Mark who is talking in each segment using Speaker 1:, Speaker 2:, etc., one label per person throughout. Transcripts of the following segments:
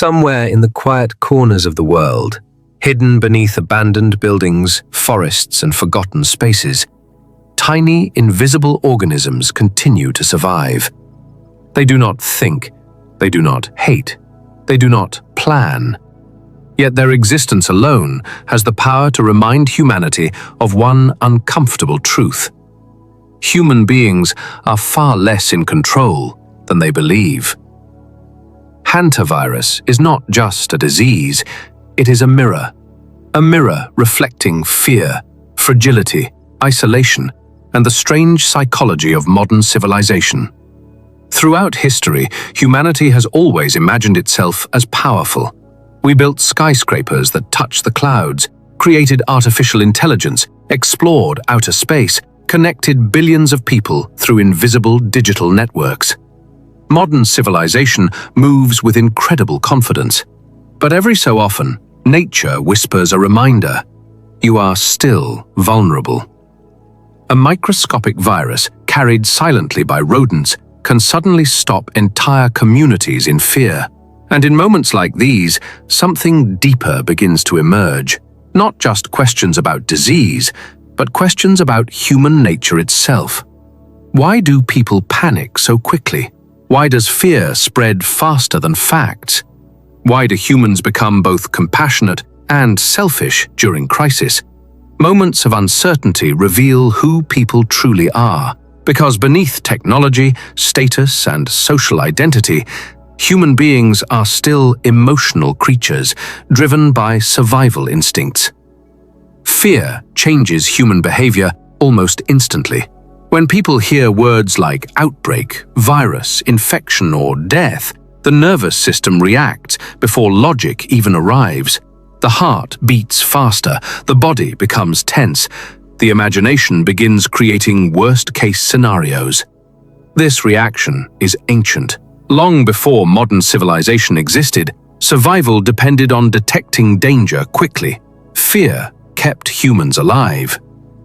Speaker 1: Somewhere in the quiet corners of the world, hidden beneath abandoned buildings, forests, and forgotten spaces, tiny, invisible organisms continue to survive. They do not think, they do not hate, they do not plan. Yet their existence alone has the power to remind humanity of one uncomfortable truth. Human beings are far less in control than they believe. Hantavirus is not just a disease, it is a mirror reflecting fear, fragility, isolation, and the strange psychology of modern civilization. Throughout history, humanity has always imagined itself as powerful. We built skyscrapers that touched the clouds, created artificial intelligence, explored outer space, connected billions of people through invisible digital networks. Modern civilization moves with incredible confidence. But every so often, nature whispers a reminder: you are still vulnerable. A microscopic virus carried silently by rodents can suddenly stop entire communities in fear. And in moments like these, something deeper begins to emerge. Not just questions about disease, but questions about human nature itself. Why do people panic so quickly? Why does fear spread faster than facts? Why do humans become both compassionate and selfish during crisis? Moments of uncertainty reveal who people truly are, because beneath technology, status, and social identity, human beings are still emotional creatures, driven by survival instincts. Fear changes human behavior almost instantly. When people hear words like outbreak, virus, infection, or death, the nervous system reacts before logic even arrives. The heart beats faster, the body becomes tense, the imagination begins creating worst-case scenarios. This reaction is ancient. Long before modern civilization existed, survival depended on detecting danger quickly. Fear kept humans alive.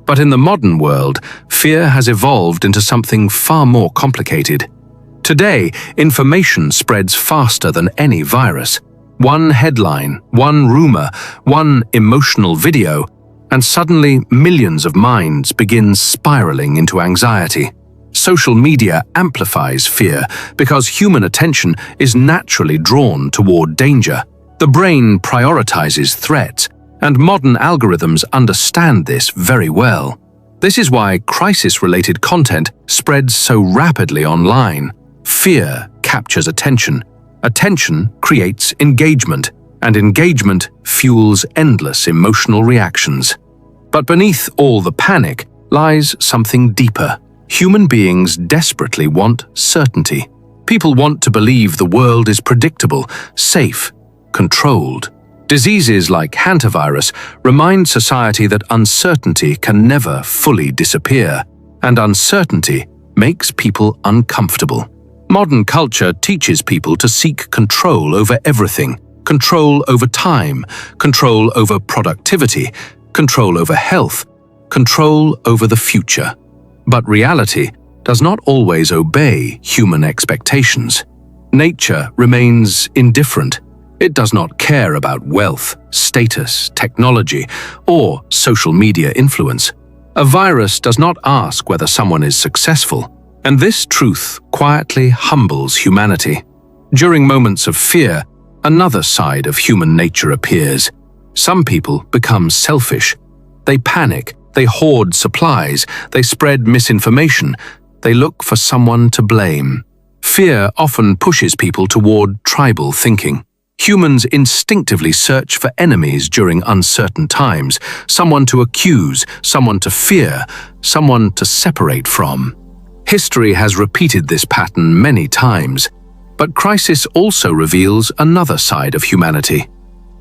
Speaker 1: But in the modern world, fear has evolved into something far more complicated. Today, information spreads faster than any virus. One headline, one rumor, one emotional video, and suddenly millions of minds begin spiraling into anxiety. Social media amplifies fear because human attention is naturally drawn toward danger. The brain prioritizes threats, and modern algorithms understand this very well. This is why crisis-related content spreads so rapidly online. Fear captures attention. Attention creates engagement, and engagement fuels endless emotional reactions. But beneath all the panic lies something deeper. Human beings desperately want certainty. People want to believe the world is predictable, safe, controlled. Diseases like Hantavirus remind society that uncertainty can never fully disappear, and uncertainty makes people uncomfortable. Modern culture teaches people to seek control over everything: control over time, control over productivity, control over health, control over the future. But reality does not always obey human expectations. Nature remains indifferent. It does not care about wealth, status, technology, or social media influence. A virus does not ask whether someone is successful, and this truth quietly humbles humanity. During moments of fear, another side of human nature appears. Some people become selfish. They panic, they hoard supplies, they spread misinformation, they look for someone to blame. Fear often pushes people toward tribal thinking. Humans instinctively search for enemies during uncertain times, someone to accuse, someone to fear, someone to separate from. History has repeated this pattern many times, but crisis also reveals another side of humanity: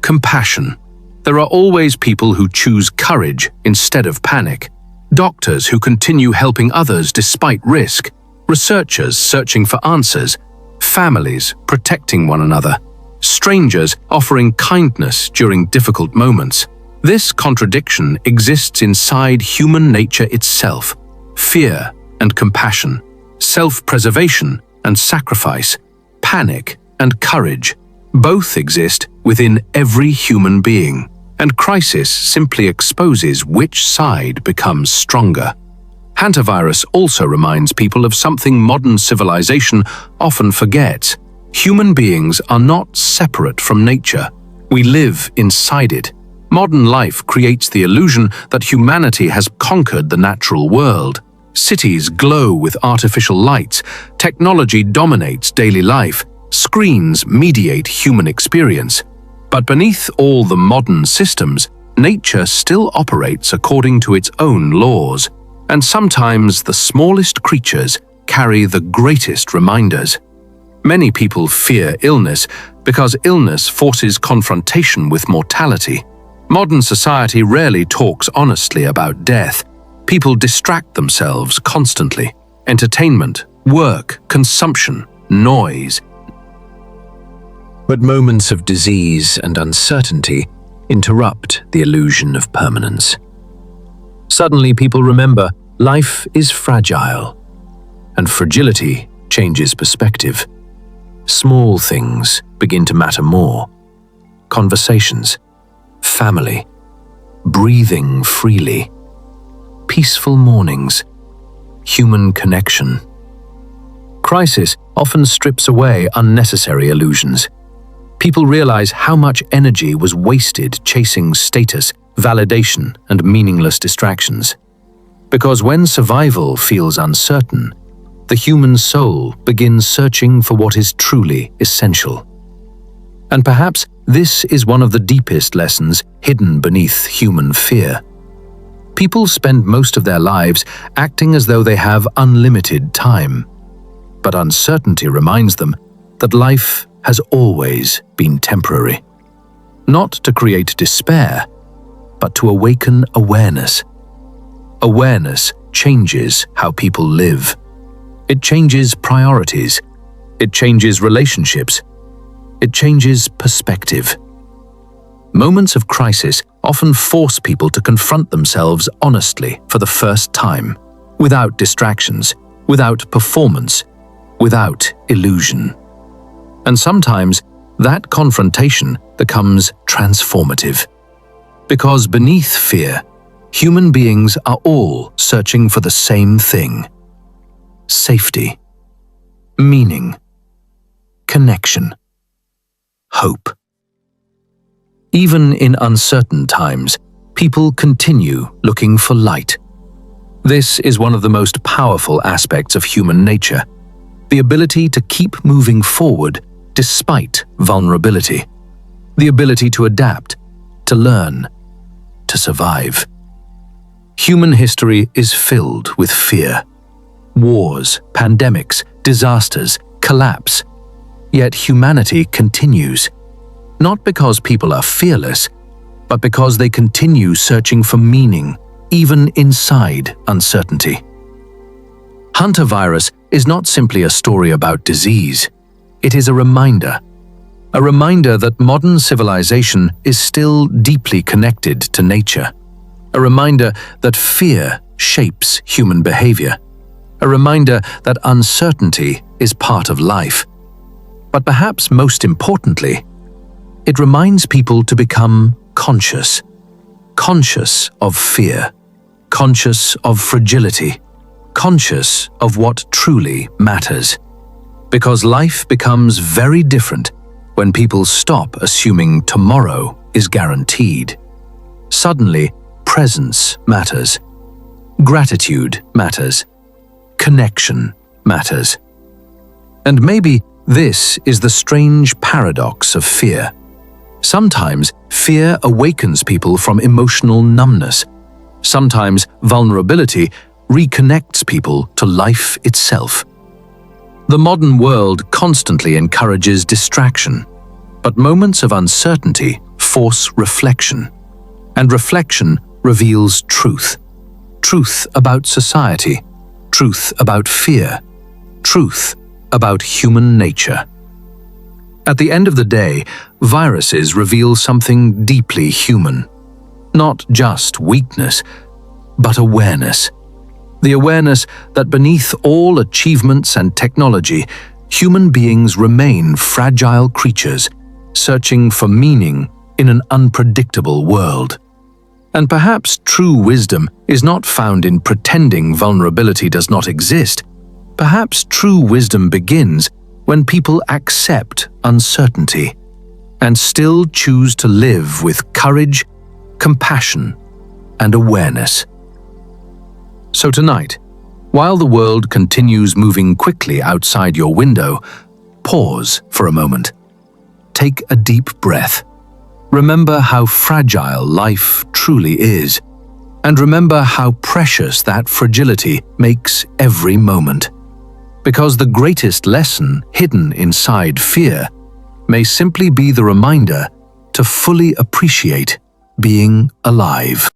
Speaker 1: compassion. There are always people who choose courage instead of panic, doctors who continue helping others despite risk, researchers searching for answers, families protecting one another, strangers offering kindness during difficult moments. This contradiction exists inside human nature itself: fear and compassion, self-preservation and sacrifice, panic and courage. Both exist within every human being, and crisis simply exposes which side becomes stronger. Hantavirus also reminds people of something modern civilization often forgets. Human beings are not separate from nature. We live inside it. Modern life creates the illusion that humanity has conquered the natural world. Cities glow with artificial lights, technology dominates daily life, screens mediate human experience. But beneath all the modern systems, nature still operates according to its own laws, and sometimes the smallest creatures carry the greatest reminders. Many people fear illness because illness forces confrontation with mortality. Modern society rarely talks honestly about death. People distract themselves constantly. Entertainment, work, consumption, noise. But moments of disease and uncertainty interrupt the illusion of permanence. Suddenly people remember life is fragile, and fragility changes perspective. Small things begin to matter more. Conversations, family, breathing freely, peaceful mornings, human connection. Crisis often strips away unnecessary illusions. People realize how much energy was wasted chasing status, validation, and meaningless distractions. Because when survival feels uncertain, the human soul begins searching for what is truly essential. And perhaps this is one of the deepest lessons hidden beneath human fear. People spend most of their lives acting as though they have unlimited time. But uncertainty reminds them that life has always been temporary. Not to create despair, but to awaken awareness. Awareness changes how people live. It changes priorities. It changes relationships. It changes perspective. Moments of crisis often force people to confront themselves honestly for the first time, without distractions, without performance, without illusion. And sometimes that confrontation becomes transformative. Because beneath fear, human beings are all searching for the same thing: safety, meaning, connection, hope. Even in uncertain times, people continue looking for light. This is one of the most powerful aspects of human nature, the ability to keep moving forward despite vulnerability, the ability to adapt, to learn, to survive. Human history is filled with fear. Wars, pandemics, disasters, collapse. Yet humanity continues, not because people are fearless, but because they continue searching for meaning, even inside uncertainty. Hantavirus is not simply a story about disease. It is a reminder that modern civilization is still deeply connected to nature, a reminder that fear shapes human behavior, a reminder that uncertainty is part of life. But perhaps most importantly, it reminds people to become conscious of fear, conscious of fragility, conscious of what truly matters. Because life becomes very different when people stop assuming tomorrow is guaranteed. Suddenly, presence matters, gratitude matters, connection matters. And maybe this is the strange paradox of fear. Sometimes fear awakens people from emotional numbness. Sometimes vulnerability reconnects people to life itself. The modern world constantly encourages distraction, but moments of uncertainty force reflection. And reflection reveals truth. Truth about society, truth about fear, truth about human nature. At the end of the day, viruses reveal something deeply human. Not just weakness, but awareness. The awareness that beneath all achievements and technology, human beings remain fragile creatures, searching for meaning in an unpredictable world. And perhaps true wisdom is not found in pretending vulnerability does not exist. Perhaps true wisdom begins when people accept uncertainty and still choose to live with courage, compassion, and awareness. So tonight, while the world continues moving quickly outside your window, pause for a moment. Take a deep breath. Remember how fragile life truly is, and remember how precious that fragility makes every moment. Because the greatest lesson hidden inside fear may simply be the reminder to fully appreciate being alive.